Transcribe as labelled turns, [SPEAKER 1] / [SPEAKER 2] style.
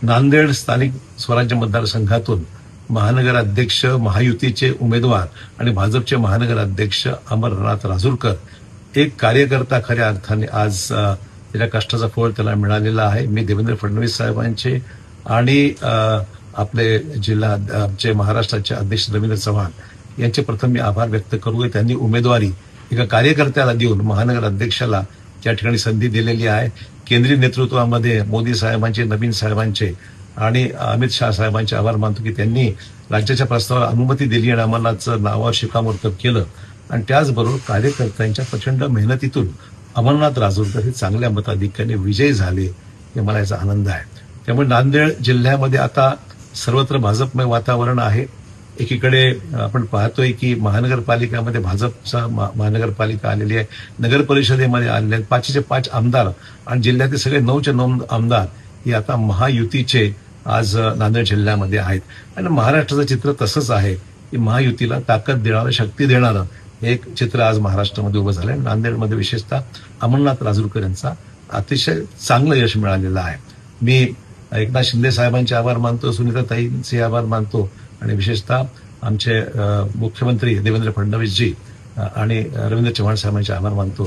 [SPEAKER 1] नांदेड स्थानिक स्वराज्य मतदारसंघातून महानगर अध्यक्ष महायुतीचे उमेदवार आणि भाजपचे महानगर अध्यक्ष अमरनाथ राजूरकर एक कार्यकर्ता खऱ्या अर्थाने आज त्याच्या कष्टाचा फळ त्याला मिळालेला आहे. मी देवेंद्र फडणवीस साहेबांचे आणि आपले आमचे महाराष्ट्राचे अध्यक्ष रवींद्र चव्हाण यांचे प्रथम मी आभार व्यक्त करू. त्यांनी उमेदवारी एका कार्यकर्त्याला देऊन महानगर अध्यक्षाला त्या ठिकाणी संधी दिलेली आहे. केंद्रीय नेतृत्वामध्ये मोदी साहेबांचे, नवीन साहेबांचे आणि अमित शाह साहेबांचे आभार मानतो की त्यांनी राज्याच्या प्रस्तावाला अनुमती दिली आणि आम्हाला नावावर शिक्कामोर्तब केलं. आणि त्याचबरोबर कार्यकर्त्यांच्या प्रचंड मेहनतीतून अमरनाथ राजूरकर हे चांगल्या मताधिक्याने विजयी झाले, हे मला याचा आनंद आहे. त्यामुळे नांदेड जिल्ह्यामध्ये आता सर्वत्र भाजपमय वातावरण आहे. एकीकडे आपण पाहतोय की महानगरपालिकामध्ये भाजपचा महानगरपालिका आलेली आहे, नगर परिषदेमध्ये आलेले आहेत 5चे 5 आमदार आणि जिल्ह्यातील सगळे 9चे 9 आमदार हे आता महायुतीचे आज नांदेड जिल्ह्यामध्ये आहेत. आणि महाराष्ट्राचं चित्र तसंच आहे की महायुतीला ताकद देणारं, शक्ती देणारं एक चित्र आज महाराष्ट्रामध्ये उभं झालंय. नांदेडमध्ये विशेषतः अमरनाथ राजूरकर यांचा अतिशय चांगलं यश मिळालेलं आहे. मी एकनाथ शिंदे साहेबांचे आभार मानतो, सुनीताताईंचे आभार मानतो आणि विशेषतः आमचे मुख्यमंत्री देवेंद्र फडणवीसजी आणि रवींद्र चव्हाण साहेबांचे आभार मानतो